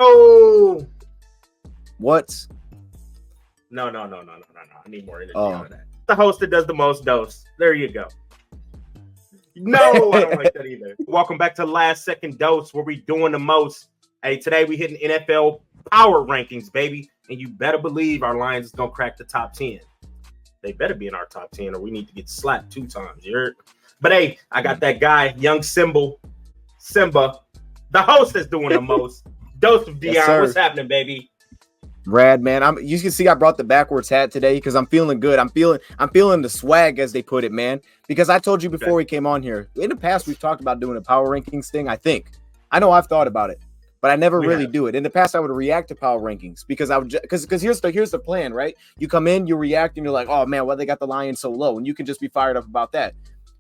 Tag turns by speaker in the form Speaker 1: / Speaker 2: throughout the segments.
Speaker 1: Oh,
Speaker 2: What?
Speaker 1: no. I need more energy out of that. The host that does the most dose. There you go. No, I don't like that either. Welcome back to Last Second Dose, where we doing the most. Hey, today we hitting NFL power rankings, baby. And you better believe our Lions is going to crack the top 10. They better be in our top 10 or we need to get slapped 2 times. You heard? But hey, I got that guy, young Simba, the host that's doing the most. Dose of Dion. Yes, what's happening, baby?
Speaker 2: Rad, man. You can see I brought the backwards hat today because I'm feeling good. I'm feeling the swag, as they put it, man. Because I told you before we came on here, in the past we've talked about doing a power rankings thing. I know I've thought about it, but I never really do it. In the past, I would react to power rankings because because here's the plan, right? You come in, you react, and you're like, oh man, why they got the Lions so low, and you can just be fired up about that.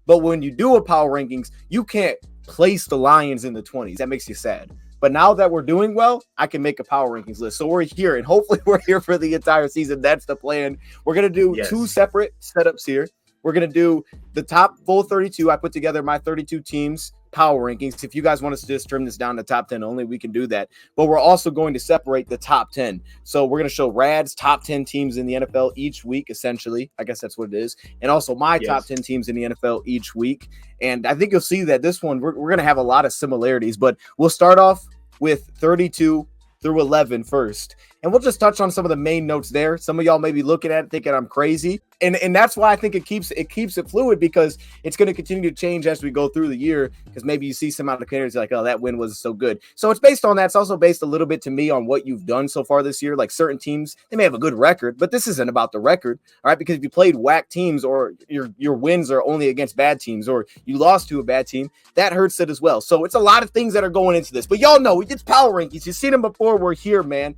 Speaker 2: But when you do a power rankings, you can't place the Lions in the 20s. That makes you sad. But now that we're doing well, I can make a power rankings list. So we're here, and hopefully we're here for the entire season. That's the plan. We're going to do 2 separate setups here. We're going to do the top full 32. I put together my 32 teams power rankings. If you guys want us to just trim this down to top 10 only, we can do that. But we're also going to separate the top 10. So we're going to show Rad's top 10 teams in the NFL each week, essentially. I guess that's what it is. And also my top 10 teams in the NFL each week. And I think you'll see that this one, we're going to have a lot of similarities. But we'll start off with 32 through 11 first. And we'll just touch on some of the main notes there. Some of y'all may be looking at it thinking I'm crazy. And that's why I think it keeps it fluid, because it's going to continue to change as we go through the year, because maybe you see some out of the candidates like, oh, that win was so good. So it's based on that. It's also based a little bit to me on what you've done so far this year. Like certain teams, they may have a good record, but this isn't about the record. All right. Because if you played whack teams, or your wins are only against bad teams, or you lost to a bad team, that hurts it as well. So it's a lot of things that are going into this. But y'all know it's power rankings. You've seen them before. We're here, man.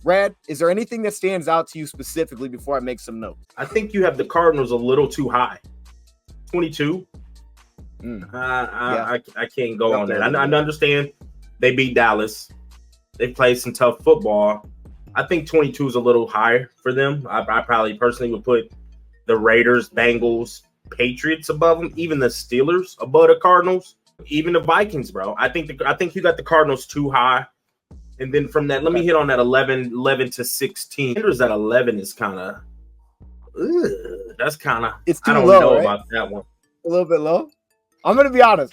Speaker 2: Rad, is there anything that stands out to you specifically before I make some notes?
Speaker 1: I think you have the Cardinals a little too high. 22. I can't go on that. I understand they beat Dallas. They played some tough football. I think 22 is a little higher for them. I probably personally would put the Raiders, Bengals, Patriots above them, even the Steelers above the Cardinals, even the Vikings, bro. I think you got the Cardinals too high. And then from that, let me hit on that 11 to 16. Raiders at 11 is kind of, that's kind of,
Speaker 2: it's too
Speaker 1: I don't
Speaker 2: low,
Speaker 1: know
Speaker 2: right?
Speaker 1: about that one.
Speaker 2: A little bit low? I'm going to be honest.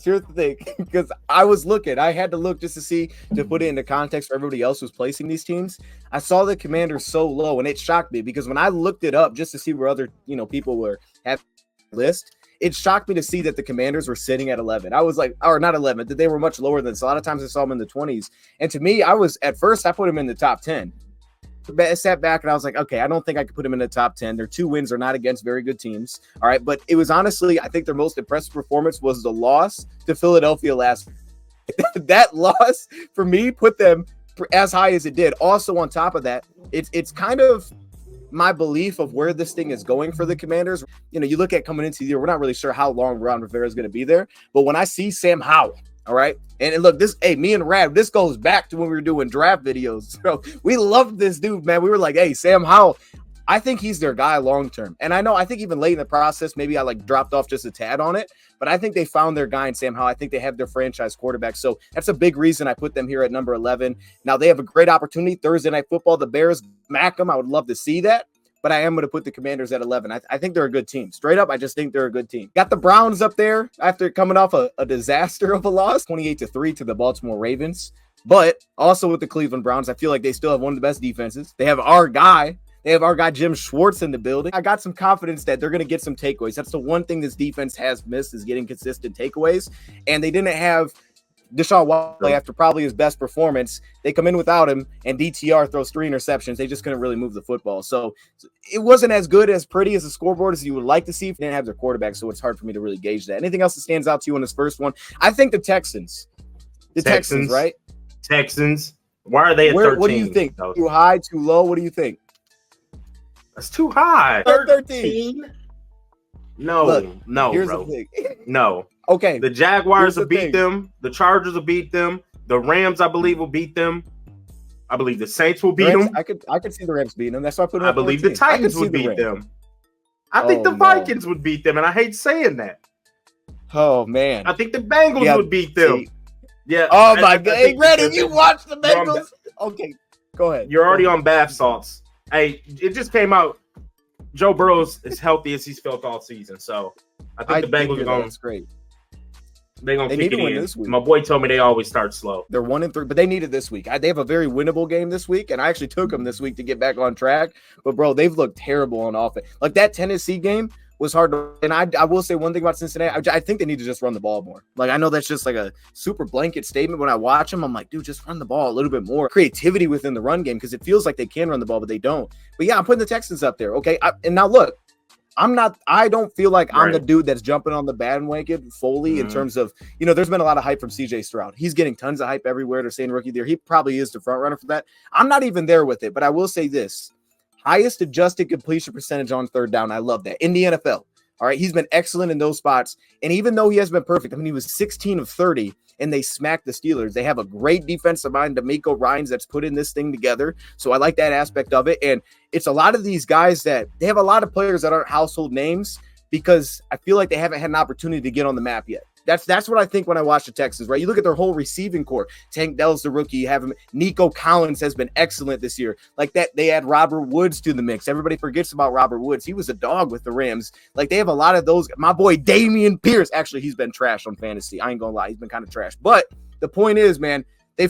Speaker 2: Here's the thing, because I had to look just to put it into context for everybody else who's placing these teams. I saw the Commanders so low, and it shocked me because when I looked it up just to see where other, people were having a list, it shocked me to see that the Commanders were sitting at 11. I was like, or not 11, that they were much lower than this. A lot of times I saw them in the 20s. And to me, I put them in the top 10. I sat back and I was like, okay, I don't think I could put them in the top 10. Their 2 wins are not against very good teams. All right. But it was honestly, I think their most impressive performance was the loss to Philadelphia last week. That loss for me put them as high as it did. Also, on top of that, it's kind of my belief of where this thing is going for the Commanders. You look at coming into the year, we're not really sure how long Ron Rivera is going to be there. But when I see Sam Howell, all right, and look, me and Rad, this goes back to when we were doing draft videos. So we loved this dude, man. We were like, hey, Sam Howell, I think he's their guy long term. And I think even late in the process, maybe I dropped off just a tad on it, but I think they found their guy in Sam Howell. I think they have their franchise quarterback. So that's a big reason I put them here at number 11. Now they have a great opportunity Thursday Night Football. The Bears smack them. I would love to see that. But I am going to put the Commanders at 11. I think they're a good team. Straight up, I just think they're a good team. Got the Browns up there after coming off a disaster of a loss, 28-3 to the Baltimore Ravens. But also with the Cleveland Browns, I feel like they still have one of the best defenses. They have our guy Jim Schwartz in the building. I got some confidence that they're going to get some takeaways. That's the one thing this defense has missed, is getting consistent takeaways. And they didn't have Deshaun Watson after probably his best performance. They come in without him, and DTR throws 3 interceptions. They just couldn't really move the football. So it wasn't as good, as pretty as a scoreboard as you would like to see if they didn't have their quarterback. So it's hard for me to really gauge that. Anything else that stands out to you on this first one? I think the Texans. Texans, right?
Speaker 1: Texans. Why are they at 13?
Speaker 2: What do you think? Too high, too low? What do you think?
Speaker 1: That's too high.
Speaker 2: 13.
Speaker 1: No,
Speaker 2: Look,
Speaker 1: no,
Speaker 2: here's
Speaker 1: bro.
Speaker 2: the thing.
Speaker 1: No.
Speaker 2: Okay.
Speaker 1: The Jaguars will beat them. The Chargers will beat them. The Rams, I believe, will beat them. I believe the Saints will beat them.
Speaker 2: I could see the Rams beating them. That's why I put them.
Speaker 1: I believe the Titans would beat them. I think the Vikings would beat them, and I hate saying that.
Speaker 2: Oh man.
Speaker 1: I think the Bengals would beat them. Yeah.
Speaker 2: Oh my God. Hey, Brandon,
Speaker 1: because
Speaker 2: you watched the
Speaker 1: you're on
Speaker 2: Bengals? Okay, go ahead.
Speaker 1: You're already on bath salts. Hey, it just came out. Joe Burrow's as healthy as he's felt all season. So I think the Bengals are going.
Speaker 2: That's great.
Speaker 1: They're going to
Speaker 2: They
Speaker 1: kick
Speaker 2: need
Speaker 1: it
Speaker 2: to win
Speaker 1: in.
Speaker 2: this week.
Speaker 1: My boy told me they always start slow.
Speaker 2: They're 1-3, but they need it this week. They have a very winnable game this week, and I actually took them this week to get back on track. But, bro, they've looked terrible on offense. Like, that Tennessee game was hard to – and I will say one thing about Cincinnati. I think they need to just run the ball more. Like, I know that's just like a super blanket statement. When I watch them, I'm like, dude, just run the ball a little bit more. Creativity within the run game, because it feels like they can run the ball, but they don't. But, yeah, I'm putting the Texans up there, okay? And now, look. I don't feel like I'm the dude that's jumping on the bandwagon fully in terms of, there's been a lot of hype from CJ Stroud. He's getting tons of hype everywhere. They're saying rookie of the year. He probably is the front runner for that. I'm not even there with it, but I will say this. Highest adjusted completion percentage on third down. I love that in the NFL. All right. He's been excellent in those spots. And even though he has been perfect, I mean, he was 16 of 30 and they smacked the Steelers. They have a great defensive mind, D'Amico Ryans, that's put in this thing together. So I like that aspect of it. And it's a lot of these guys that they have a lot of players that aren't household names because I feel like they haven't had an opportunity to get on the map yet. That's what I think when I watch the Texans, right? You look at their whole receiving core. Tank Dell's the rookie. You have him. Nico Collins has been excellent this year. Like that, they add Robert Woods to the mix. Everybody forgets about Robert Woods. He was a dog with the Rams. Like they have a lot of those. My boy Damian Pierce. Actually, he's been trash on fantasy. I ain't gonna lie. He's been kind of trash. But the point is, man, they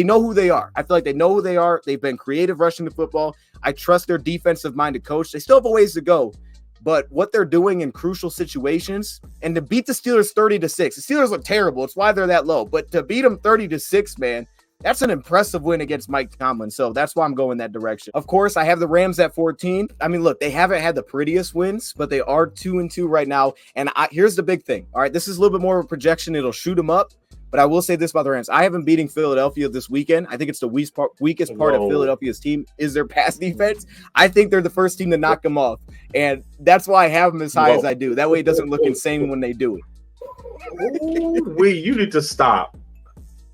Speaker 2: know who they are. I feel like they know who they are. They've been creative rushing the football. I trust their defensive-minded coach. They still have a ways to go. But what they're doing in crucial situations, and to beat the Steelers 30-6, the Steelers look terrible. It's why they're that low. But to beat them 30-6, man, that's an impressive win against Mike Tomlin. So that's why I'm going that direction. Of course, I have the Rams at 14. I mean, look, they haven't had the prettiest wins, but they are 2-2 right now. And here's the big thing. All right, this is a little bit more of a projection. It'll shoot them up. But I will say this about the Rams. I have them beating Philadelphia this weekend. I think it's the weakest part of Philadelphia's team is their pass defense. I think they're the first team to knock them off. And that's why I have them as high as I do. That way it doesn't look insane when they do it.
Speaker 1: You need to stop.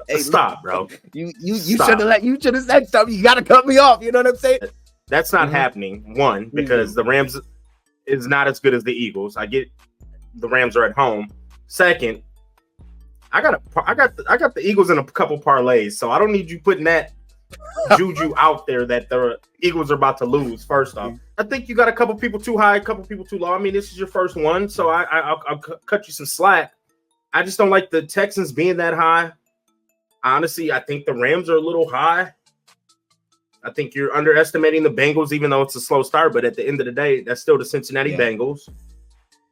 Speaker 1: Hey, stop, bro.
Speaker 2: You should have said something. You got to cut me off. You know what I'm saying?
Speaker 1: That's not happening. One, because the Rams is not as good as the Eagles. I get the Rams are at home. Second, I got the Eagles in a couple parlays, so I don't need you putting that juju out there that the Eagles are about to lose. First off, I think you got a couple people too high, a couple people too low. I mean, this is your first one, so I'll cut you some slack. I just don't like the Texans being that high. Honestly, I think the Rams are a little high. I think you're underestimating the Bengals, even though it's a slow start. But at the end of the day, that's still the Cincinnati Bengals.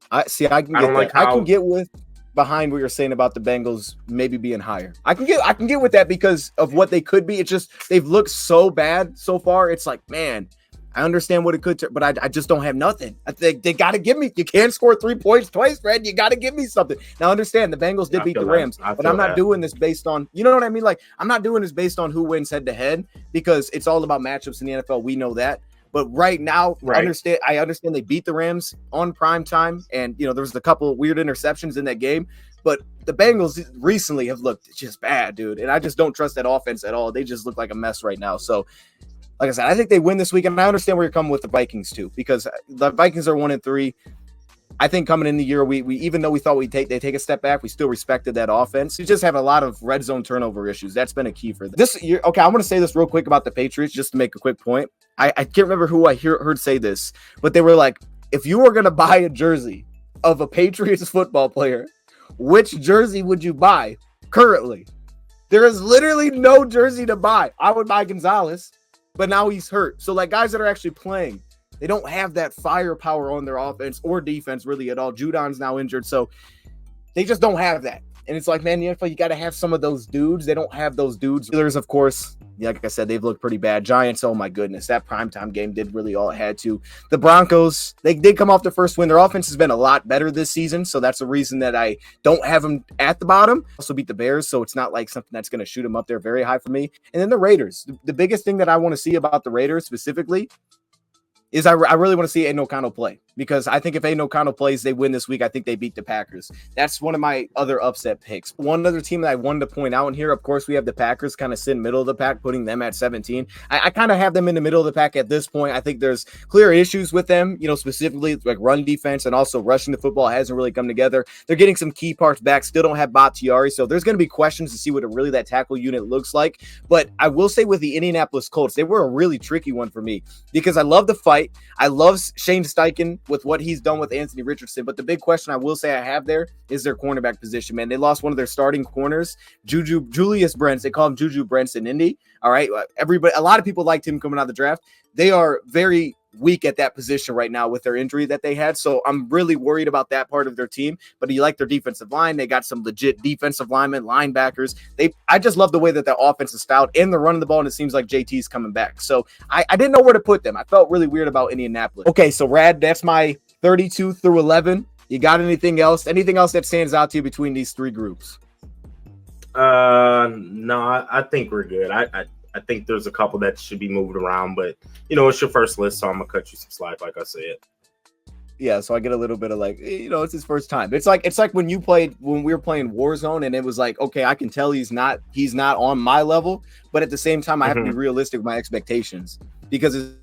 Speaker 2: I can get with behind what you're saying about the Bengals maybe being higher. I can get with that because of what they could be. It's just they've looked so bad so far. It's like, man, I understand what it could, but I just don't have nothing. I think they got to give me. You can't score 3 points twice, Fred. You got to give me something. Now, understand the Bengals did beat the Rams, but I'm not doing this based on, you know what I mean? Like, I'm not doing this based on who wins head to head because it's all about matchups in the NFL. We know that. But right now, I understand they beat the Rams on prime time, and there was a couple weird interceptions in that game. But the Bengals recently have looked just bad, dude. And I just don't trust that offense at all. They just look like a mess right now. So, like I said, I think they win this week, and I understand where you're coming with the Vikings too, because the Vikings are 1-3. I think coming in the year, we even though we thought they take a step back, we still respected that offense. You just have a lot of red zone turnover issues. That's been a key for this year. Okay, I want to say this real quick about the Patriots, just to make a quick point. I can't remember who I heard say this, but they were like, if you were going to buy a jersey of a Patriots football player, which jersey would you buy currently? There is literally no jersey to buy. I would buy Gonzalez, but now he's hurt. So like guys that are actually playing, they don't have that firepower on their offense or defense really at all. Judon's now injured, so they just don't have that. And it's like, man, the NFL, you got to have some of those dudes. They don't have those dudes. Steelers, of course, like I said, they've looked pretty bad. Giants, oh my goodness, that primetime game did really all it had to. The Broncos, they did come off the first win. Their offense has been a lot better this season, so that's the reason that I don't have them at the bottom. Also beat the Bears, so it's not like something that's going to shoot them up there very high for me. And then the Raiders. The biggest thing that I want to see about the Raiders specifically is I really want to see Aiden O'Connell play. because I think if Aiden O'Connell plays, they win this week. I think they beat the Packers. That's one of my other upset picks. One other team that I wanted to point out in here, of course, we have the Packers kind of sit middle of the pack, putting them at 17. I kind of have them in the middle of the pack at this point. I think there's clear issues with them, specifically like run defense and also rushing the football hasn't really come together. They're getting some key parts back, still don't have Bakhtiari, so there's going to be questions to see what really that tackle unit looks like. But I will say with the Indianapolis Colts, they were a really tricky one for me because I love the fight. I love Shane Steichen with what he's done with Anthony Richardson. But the big question I will say I have there is their cornerback position, man. They lost one of their starting corners, Julius Brents. They call him Juju Brents in Indy. All right. A lot of people liked him coming out of the draft. They are very weak at that position right now with their injury that they had. So I'm really worried about that part of their team. But you like their defensive line. They got some legit defensive linemen, linebackers. I just love the way that their offense is styled and they're running the ball, and it seems like JT's coming back. So I didn't know where to put them. I felt really weird about Indianapolis. Okay, so Rad, that's my 32 through 11. You got anything else? Anything else that stands out to you between these three groups?
Speaker 1: No, I think we're good. I think there's a couple that should be moved around, but it's your first list, so I'm gonna cut you some slack, like I said.
Speaker 2: Yeah, so I get a little bit of like, it's his first time. It's like when we were playing Warzone, and it was like, okay, I can tell he's not on my level, but at the same time, I have to be realistic with my expectations because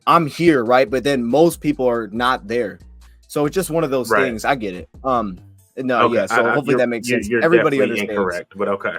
Speaker 2: I'm here, right? But then most people are not there, so it's just one of those things. I get it. So hopefully that makes sense. Everybody understands.
Speaker 1: Incorrect, but okay.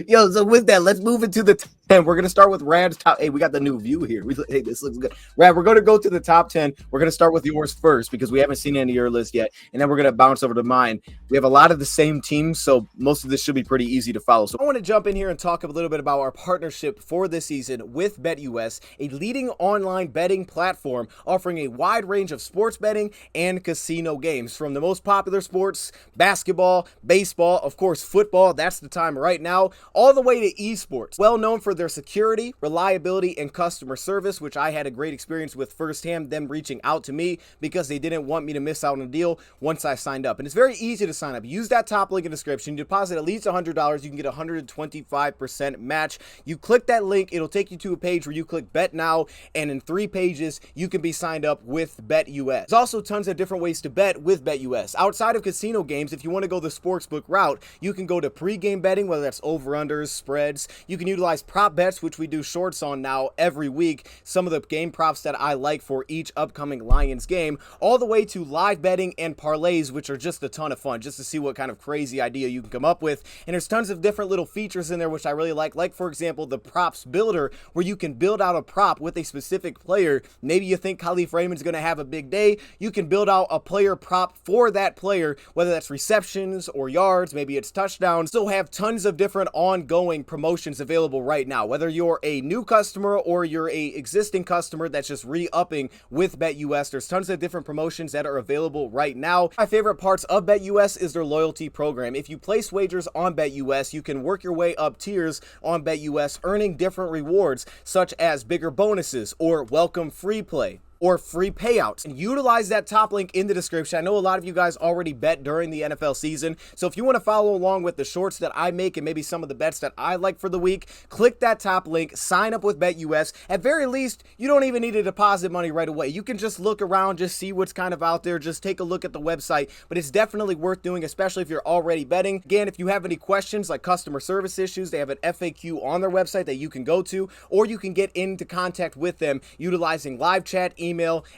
Speaker 2: Yo, so with that, let's move into the 10. We're going to start with Rad's top. Hey, we got the new view here. Hey, this looks good. Rad, we're going to go to the top 10. We're going to start with yours first because we haven't seen any of your list yet. And then we're going to bounce over to mine. We have a lot of the same teams, so most of this should be pretty easy to follow. So I want to jump in here and talk a little bit about our partnership for this season with BetUS, a leading online betting platform offering a wide range of sports betting and casino games. From the most popular sports, basketball, baseball, of course, football. That's the time right now. All the way to esports. Well known for their security, reliability, and customer service, which I had a great experience with firsthand, them reaching out to me because they didn't want me to miss out on a deal once I signed up. And it's very easy to sign up. Use that top link in the description. You deposit at least $100. You can get a 125% match. You click that link. It'll take you to a page where you click Bet Now, and in 3 pages, you can be signed up with BetUS. There's also tons of different ways to bet with BetUS. Outside of casino games, if you want to go the sportsbook route, you can go to pre-game betting, whether that's over-unders, spreads. You can utilize prop bets, which we do shorts on now every week. Some of the game props that I like for each upcoming Lions game, all the way to live betting and parlays, which are just a ton of fun, just to see what kind of crazy idea you can come up with. And there's tons of different little features in there, which I really like for example, the props builder, where you can build out a prop with a specific player. Maybe you think Khalif Raymond's going to have a big day. You can build out a player prop for that player, whether that's receptions or yards, maybe it's touchdowns. Still have tons of different ongoing promotions available right now, whether you're a new customer or you're a existing customer that's just re-upping with BetUS. There's tons of different promotions that are available right now. My favorite parts of BetUS is their loyalty program. If you place wagers on BetUS, you can work your way up tiers on BetUS, earning different rewards such as bigger bonuses or welcome free play or free payouts. And utilize that top link in the description. I know a lot of you guys already bet during the NFL season, so if you want to follow along with the shorts that I make and maybe some of the bets that I like for the week, click that top link, sign up with BetUS. At very least, you don't even need to deposit money right away. You can just look around, just see what's kind of out there, just take a look at the website, but it's definitely worth doing, especially if you're already betting. Again, if you have any questions like customer service issues, they have an FAQ on their website that you can go to, or you can get into contact with them utilizing live chat, email,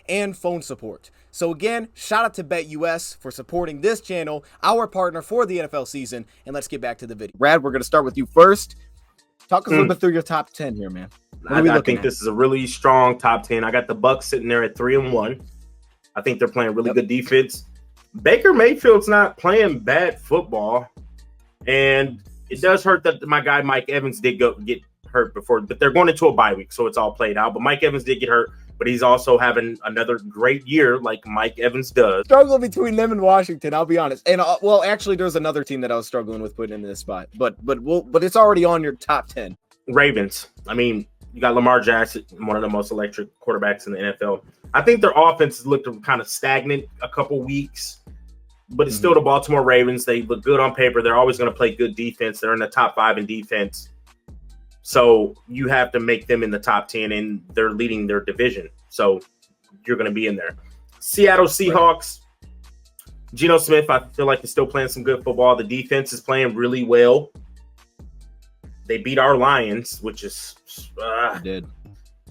Speaker 2: and phone support. So again, shout out to BetUS for supporting this channel, our partner for the NFL season, and let's get back to the video. Brad, we're going to start with you first. Talk us a little bit through your top 10 here, man.
Speaker 1: I think this is a really strong top 10. I got the Bucs sitting there at 3-1. I think they're playing really good defense. Baker Mayfield's not playing bad football, and it does hurt that my guy Mike Evans did get hurt before, but they're going into a bye week, so it's all played out. But Mike Evans did get hurt, but he's also having another great year like Mike Evans does.
Speaker 2: Struggle between them and Washington, I'll be honest. And well, actually, there's another team that I was struggling with putting in this spot, but it's already on your top 10.
Speaker 1: Ravens. I mean, you got Lamar Jackson, one of the most electric quarterbacks in the NFL. I think their offense has looked kind of stagnant a couple weeks, but it's still the Baltimore Ravens. They look good on paper. They're always going to play good defense. They're in the top 5 in defense. So you have to make them in the top 10, and they're leading their division. So you're going to be in there. Seattle Seahawks. Geno Smith, I feel like, is still playing some good football. The defense is playing really well. They beat our Lions, which is
Speaker 2: did.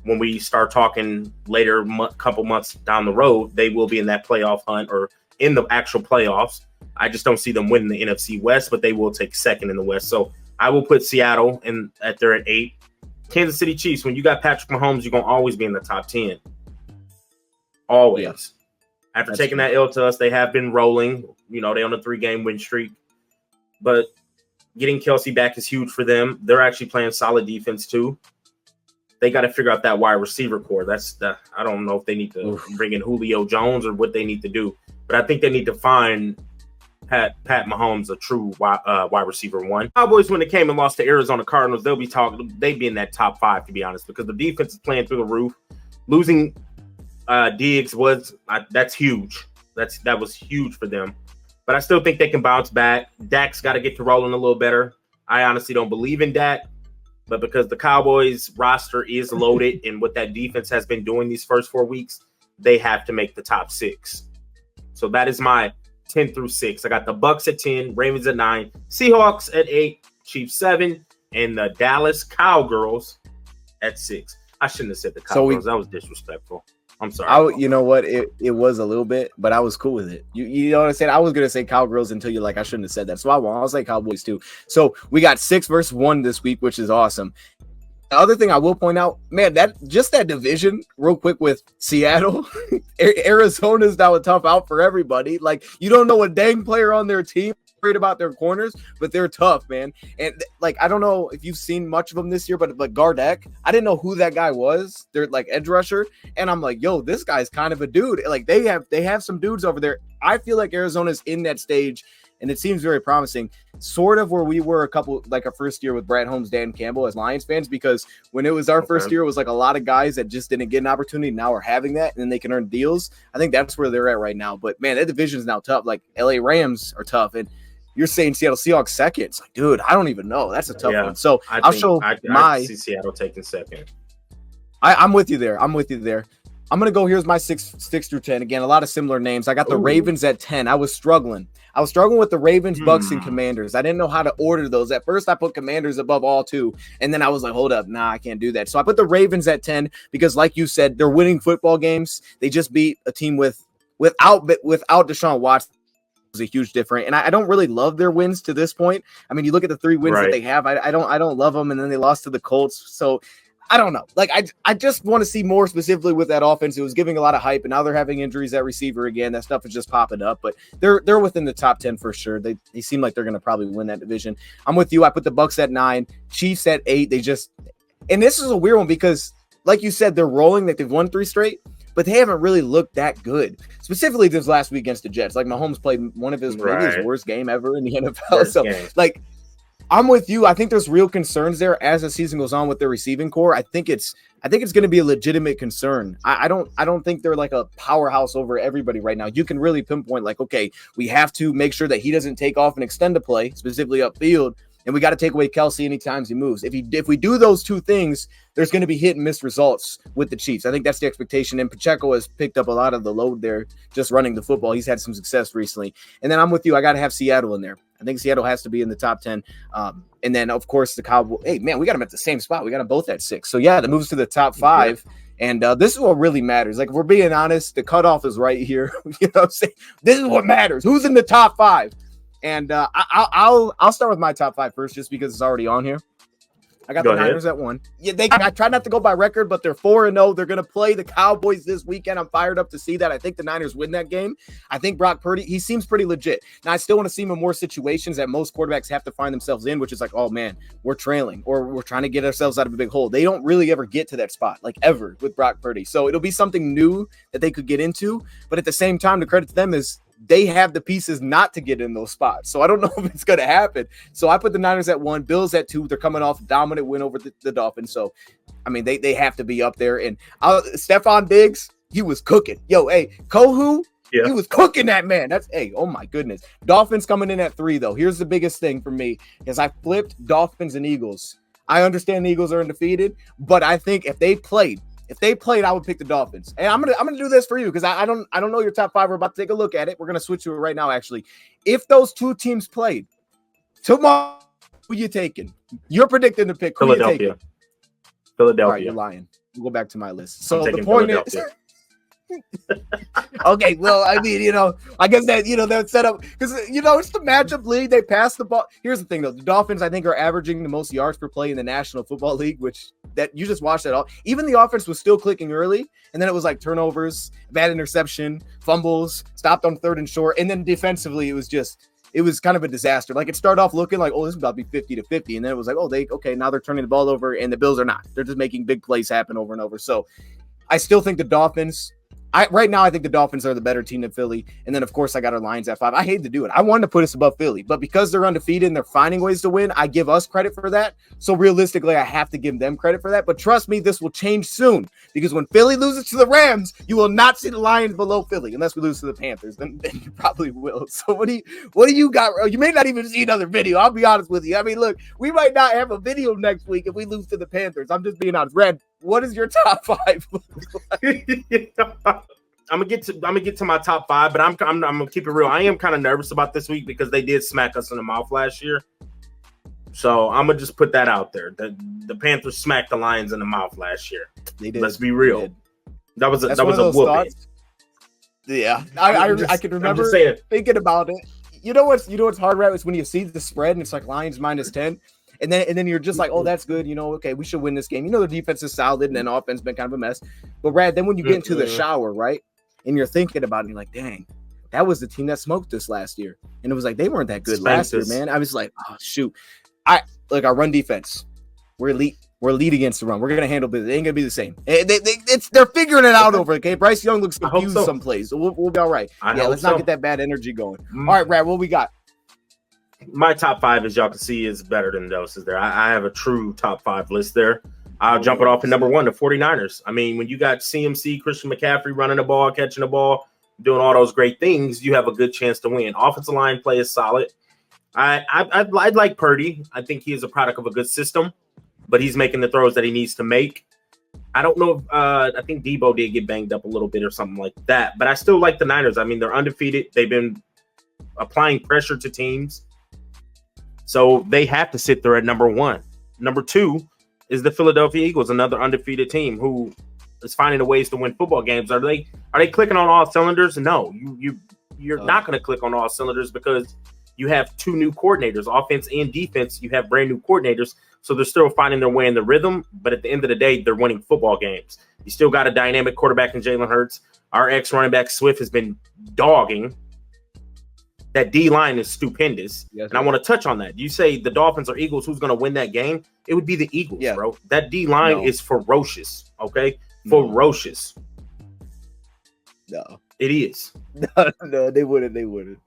Speaker 1: When we start talking later, couple months down the road, they will be in that playoff hunt or in the actual playoffs. I just don't see them winning the NFC West, but they will take second in the West. So I will put Seattle at 8. Kansas City Chiefs, when you got Patrick Mahomes, you're going to always be in the top 10. Always. Yeah. After taking that L to us, they have been rolling. You know, they on a 3-game win streak. But getting Kelsey back is huge for them. They're actually playing solid defense too. They got to figure out that wide receiver core. I don't know if they need to bring in Julio Jones or what they need to do. But I think they need to find Pat Mahomes a true wide receiver one. Cowboys, when they came and lost to Arizona Cardinals, they'd be in that top 5, to be honest, because the defense is playing through the roof. Losing Diggs that's huge. That was huge for them. But I still think they can bounce back. Dak's got to get to rolling a little better. I honestly don't believe in Dak, but because the Cowboys roster is loaded and what that defense has been doing these first 4 weeks, they have to make the top 6. So that is my 10 through 6. I got the Bucks at 10, Ravens at 9, Seahawks at 8, Chiefs 7, and the Dallas Cowgirls at 6. I shouldn't have said the Cowgirls. That was disrespectful. I'm sorry.
Speaker 2: You know what? It was a little bit, but I was cool with it. You know what I'm saying? I was going to say Cowgirls until you're like, I shouldn't have said that. So I'll say Cowboys too. So we got 6 versus 1 this week, which is awesome. The other thing I will point out, man, that division real quick with Seattle, Arizona is now a tough out for everybody. Like, you don't know a dang player on their team worried about their corners, but they're tough, man. And like, I don't know if you've seen much of them this year, but Gardeck, I didn't know who that guy was. They're like edge rusher, and I'm like, yo, this guy's kind of a dude. Like, they have some dudes over there. I feel like Arizona's in that stage, and it seems very promising, sort of where we were our first year with Brad Holmes, Dan Campbell as Lions fans, because when it was our first year, it was like a lot of guys that just didn't get an opportunity. Now are having that, and then they can earn deals. I think that's where they're at right now. But man, that division is now tough. Like, LA Rams are tough, and you're saying Seattle Seahawks second. It's like, dude, I don't even know. That's a tough one. So I see
Speaker 1: Seattle taking second.
Speaker 2: I'm with you there. I'm going to go. Here's my 6 through 10. Again, a lot of similar names. I got the Ravens at 10. I was struggling with the Ravens, Bucks, and Commanders. I didn't know how to order those. At first, I put Commanders above all 2, and then I was like, hold up, nah, I can't do that. So I put the Ravens at 10 because, like you said, they're winning football games. They just beat a team without Deshaun Watson. Was a huge difference, and I don't really love their wins to this point. I mean, you look at the 3 wins that they have. I don't love them, and then they lost to the Colts. So I don't know. Like, I just want to see more specifically with that offense. It was giving a lot of hype, and now they're having injuries at receiver again. That stuff is just popping up, but they're within the top 10 for sure. They seem like they're going to probably win that division. I'm with you. I put the Bucks at 9, Chiefs at 8. And this is a weird one because, like you said, they're rolling. Like, they've won 3 straight, but they haven't really looked that good. Specifically this last week against the Jets. Like, Mahomes played one of his maybe his worst game ever in the NFL. Like, I'm with you. I think there's real concerns there as the season goes on with their receiving core. I think it's going to be a legitimate concern. I don't think they're like a powerhouse over everybody right now. You can really pinpoint like, okay, we have to make sure that he doesn't take off and extend the play, specifically upfield. And we got to take away Kelsey anytime he moves. If we do those 2 things, there's going to be hit and miss results with the Chiefs. I think that's the expectation. And Pacheco has picked up a lot of the load there, just running the football. He's had some success recently. And then I'm with you. I got to have Seattle in there. I think Seattle has to be in the top 10. And then, of course, the Cowboys. Hey, man, we got them at the same spot. We got them both at 6. So, yeah, that moves to the top 5. Yeah. And this is what really matters. Like, if we're being honest, the cutoff is right here. You know what I'm saying? This is what matters. Who's in the top 5? And I'll start with my top 5 first, just because it's already on here. I got the Niners at 1. Yeah, I try not to go by record, but they're 4-0. They're going to play the Cowboys this weekend. I'm fired up to see that. I think the Niners win that game. I think Brock Purdy, he seems pretty legit. Now, I still want to see him in more situations that most quarterbacks have to find themselves in, which is like, oh, man, we're trailing or we're trying to get ourselves out of a big hole. They don't really ever get to that spot, like ever with Brock Purdy. So it'll be something new that they could get into. But at the same time, the credit to them is they have the pieces not to get in those spots. So I don't know if it's going to happen. So I put the Niners at 1, Bills at 2. They're coming off a dominant win over the Dolphins. So, I mean, they have to be up there. And Stephon Diggs, he was cooking. Yo, hey, Kohu, he was cooking that man. Oh my goodness. Dolphins coming in at 3, though. Here's the biggest thing for me is I flipped Dolphins and Eagles. I understand the Eagles are undefeated, but I think if they played If they played, I would pick the Dolphins. And I'm gonna do this for you because I don't know your top 5. We're about to take a look at it. We're gonna switch to it right now. Actually, if those two teams played tomorrow, who you taking? You're predicting to pick. Who
Speaker 1: Philadelphia.
Speaker 2: You taking?
Speaker 1: Philadelphia.
Speaker 2: All right, you're lying. We'll go back to my list. So
Speaker 1: I'm
Speaker 2: the point is. Okay, well, I mean, I guess that they're set up because it's the matchup league. They pass the ball. Here's the thing, though: the Dolphins, I think, are averaging the most yards per play in the National Football League. Which that you just watched that all. Even the offense was still clicking early, and then it was like turnovers, bad interception, fumbles, stopped on 3rd and short, and then defensively, it was kind of a disaster. Like it started off looking like, oh, this is about to be 50-50, and then it was like, oh, now they're turning the ball over, and the Bills are not. They're just making big plays happen over and over. So, I still think the Dolphins. Right now, I think the Dolphins are the better team than Philly. And then, of course, I got our Lions at 5. I hate to do it. I wanted to put us above Philly. But because they're undefeated and they're finding ways to win, I give us credit for that. So, realistically, I have to give them credit for that. But trust me, this will change soon. Because when Philly loses to the Rams, you will not see the Lions below Philly. Unless we lose to the Panthers. Then you probably will. So, what do you got? You may not even see another video. I'll be honest with you. I mean, look, we might not have a video next week if we lose to the Panthers. I'm just being honest. Red, what is your top 5 look like?
Speaker 1: I'm gonna get to my top 5, but I'm gonna keep it real. I am kind of nervous about this week because they did smack us in the mouth last year. So I'm gonna just put that out there. The Panthers smacked the Lions in the mouth last year.
Speaker 2: They did.
Speaker 1: Let's be real. That was a whooping.
Speaker 2: Yeah, I can remember thinking about it. You know what's hard, Rat, is when you see the spread and it's like Lions -10. And then you're just like, oh, that's good. Okay, we should win this game. The defense is solid and then offense been kind of a mess. But Rad, then when you get into the shower, right? And you're thinking about it, and you're like, dang, that was the team that smoked us last year. And it was like, they weren't that good last year, man. I was like, oh, shoot. Our run defense, we're elite. We're elite against the run. We're going to handle business. It ain't going to be the same. They're figuring it out over, okay? Bryce Young looks confused some plays. So we'll be all right. Let's not get that bad energy going. All right, Rad, what we got?
Speaker 1: My top 5, as y'all can see, is better than Doses there. I have a true top 5 list there. I'll jump it off at number 1, the 49ers. I mean, when you got CMC, Christian McCaffrey running the ball, catching the ball, doing all those great things, you have a good chance to win. Offensive line play is solid. I'd like Purdy. I think he is a product of a good system, but he's making the throws that he needs to make. I don't know if I think Debo did get banged up a little bit or something like that, but I still like the Niners. I mean, they're undefeated. They've been applying pressure to teams. So they have to sit there at number 1. Number 2 is the Philadelphia Eagles, another undefeated team who is finding ways to win football games. Are they clicking on all cylinders? No, you're not going to click on all cylinders because you have 2 new coordinators, offense and defense. You have brand new coordinators, so they're still finding their way in the rhythm. But at the end of the day, they're winning football games. You still got a dynamic quarterback in Jalen Hurts. Our ex-running back Swift has been dogging. That D-line is stupendous. Yes, and I want to touch on that. You say the Dolphins or Eagles, who's going to win that game? It would be the Eagles, bro. That D-line is ferocious, okay? Ferocious.
Speaker 2: No.
Speaker 1: It is.
Speaker 2: No, they wouldn't.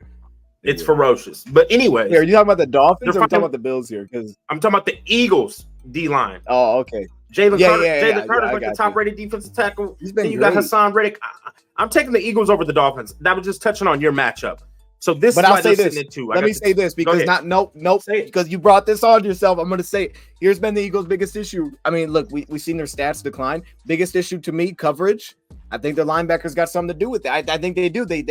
Speaker 1: It's ferocious. But anyway.
Speaker 2: Are you talking about the Dolphins or are you talking about the Bills here? Because
Speaker 1: I'm talking about the Eagles D-line.
Speaker 2: Oh, okay.
Speaker 1: Jalen Carter's like the top-rated defensive tackle. Then you got Hassan Reddick. I'm taking the Eagles over the Dolphins. That was just touching on your matchup. So this is why they're sitting at 2.
Speaker 2: Let me say this because because you brought this on yourself. I'm going to say here's been the Eagles' biggest issue. I mean, look, we've seen their stats decline. Biggest issue to me, coverage. I think their linebackers got something to do with that. I think they do. They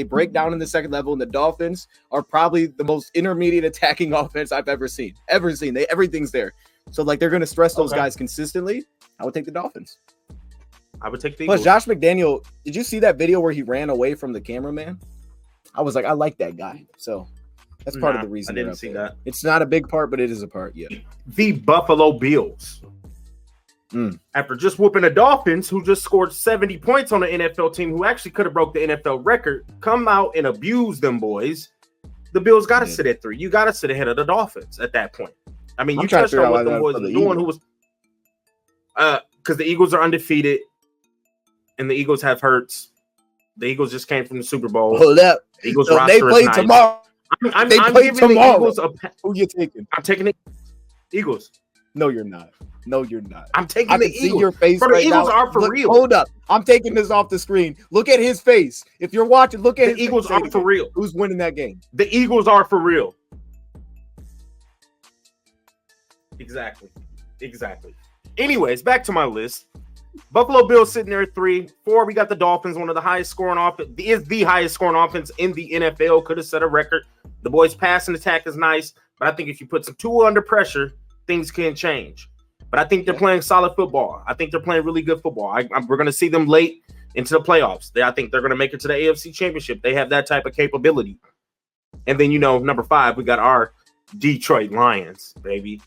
Speaker 2: break down in the second level, and the Dolphins are probably the most intermediate attacking offense I've ever seen. Everything's there. So like they're going to stress those guys consistently. I would take the Dolphins.
Speaker 1: I would take the Eagles.
Speaker 2: Plus, Josh McDaniel. Did you see that video where he ran away from the cameraman? I was like, I like that guy. So that's part of the reason.
Speaker 1: I didn't see that.
Speaker 2: It's not a big part, but it is a part. Yeah.
Speaker 1: The Buffalo Bills. After just whooping the Dolphins, who just scored 70 points on an NFL team who actually could have broke the NFL record, come out and abuse them boys. The Bills got to sit at 3. You got to sit ahead of the Dolphins at that point. I mean, you touched on what the boys were doing. Who was because the Eagles are undefeated and the Eagles have Hurts. The Eagles just came from the Super Bowl.
Speaker 2: Hold up.
Speaker 1: The Eagles roster they play is
Speaker 2: tomorrow.
Speaker 1: I'm giving tomorrow. The Eagles
Speaker 2: who you taking?
Speaker 1: I'm taking the Eagles.
Speaker 2: No, you're not. I'm taking
Speaker 1: the
Speaker 2: Eagles.
Speaker 1: See
Speaker 2: your face
Speaker 1: the Eagles are for real.
Speaker 2: Hold up. I'm taking this off the screen. Look at his face. If you're watching, look at
Speaker 1: the Eagles are for real.
Speaker 2: Who's winning that game?
Speaker 1: The Eagles are for real. Exactly. Anyways, back to my list. Buffalo Bills sitting there at 3. 4, we got the Dolphins, one of the highest scoring offense, is the highest scoring offense in the NFL. Could have set a record. The boys' passing attack is nice, but I think if you put some Tua under pressure, things can change. But I think they're playing solid football. I think they're playing really good football. We're going to see them late into the playoffs. I think they're going to make it to the AFC Championship. They have that type of capability. And then, number 5, we got our Detroit Lions, baby,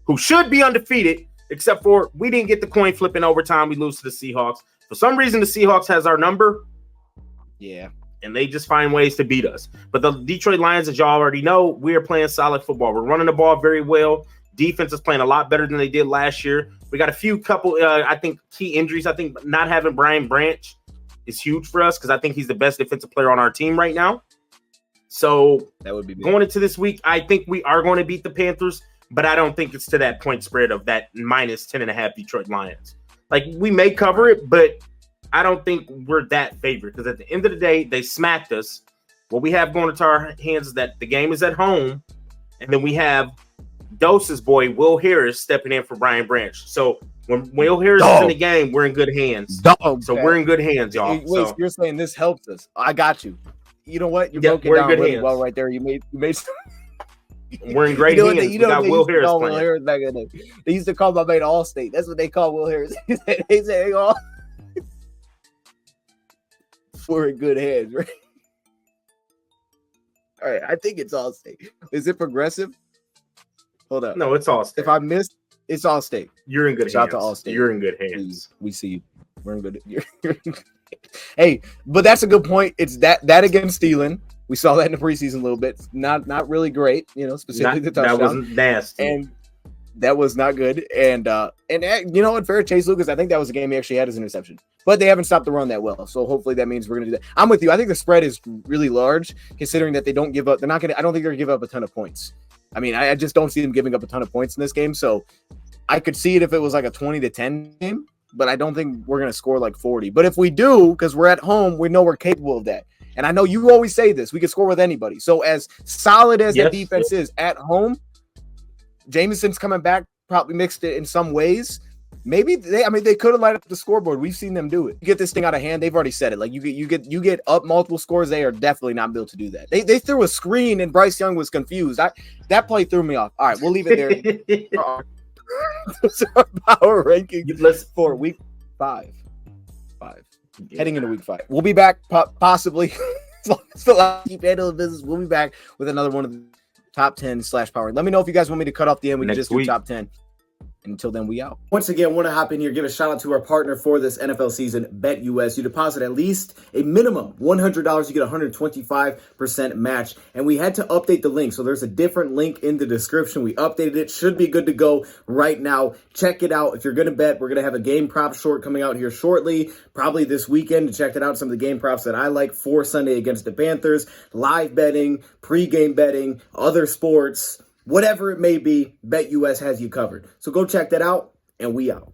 Speaker 1: who should be undefeated, except for we didn't get the coin flip in overtime. We lose to the Seahawks. For some reason, the Seahawks has our number.
Speaker 2: Yeah.
Speaker 1: And they just find ways to beat us. But the Detroit Lions, as y'all already know, we are playing solid football. We're running the ball very well. Defense is playing a lot better than they did last year. We got a couple, I think, key injuries. I think not having Brian Branch is huge for us because I think he's the best defensive player on our team right now. So
Speaker 2: that would be big.
Speaker 1: Going into this week, I think we are going to beat the Panthers, but I don't think it's to that point spread of that minus 10.5 Detroit Lions. Like, we may cover it, but I don't think we're that favored because at the end of the day, they smacked us. What we have going into our hands is that the game is at home, and then we have Dose's boy, Will Harris, stepping in for Brian Branch. So when Will Harris is in the game, we're in good hands. We're in good hands, y'all.
Speaker 2: Wait, you're saying this helps us. I got you. You know what? You broke it down really well right there. You made
Speaker 1: We're in great hands. We got Will Harris playing.
Speaker 2: Will Harris back in there. They used to call my mate Allstate. That's what they call Will Harris. They say we're in good hands, right? All right, I think it's Allstate. Is it Progressive? Hold up.
Speaker 1: No, it's Allstate.
Speaker 2: If I missed, it's Allstate.
Speaker 1: You're in good hands.
Speaker 2: Shout out to Allstate.
Speaker 1: You're in good hands.
Speaker 2: We see you. We're in good. Hey, but that's a good point. It's that against Steelan. We saw that in the preseason a little bit. Not really great, specifically the touchdown.
Speaker 1: That was nasty.
Speaker 2: And that was not good. And in fair Chase Lucas, I think that was a game he actually had his interception. But they haven't stopped the run that well. So hopefully that means we're going to do that. I'm with you. I think the spread is really large considering that they don't give up. I don't think they're going to give up a ton of points. I mean, I just don't see them giving up a ton of points in this game. So I could see it if it was like a 20-10 game, but I don't think we're going to score like 40. But if we do, because we're at home, we know we're capable of that. And I know you always say this, we can score with anybody. So as solid as that defense is at home, Jameson's coming back, probably mixed it in some ways. Maybe they could have lighted up the scoreboard. We've seen them do it. You get this thing out of hand. They've already said it. Like you get up multiple scores. They are definitely not built to do that. They threw a screen and Bryce Young was confused. That play threw me off. All right, we'll leave it there. Those are our power rankings for week 5. Heading into week 5. We'll be back possibly. As long as I keep handling business, we'll be back with another one of the top 10/power. Let me know if you guys want me to cut off the end. We can just do top 10. Until then, we out. Once again, want to hop in here, give a shout out to our partner for this NFL season, BetUS. You deposit at least a minimum $100, you get 125% match. And we had to update the link, so there's a different link in the description. We updated it, should be good to go right now. Check it out. If you're going to bet, we're going to have a game prop short coming out here shortly, probably this weekend. Check it out, some of the game props that I like for Sunday against the Panthers, live betting, pre-game betting, other sports. Whatever it may be, BetUS has you covered. So go check that out, and we out.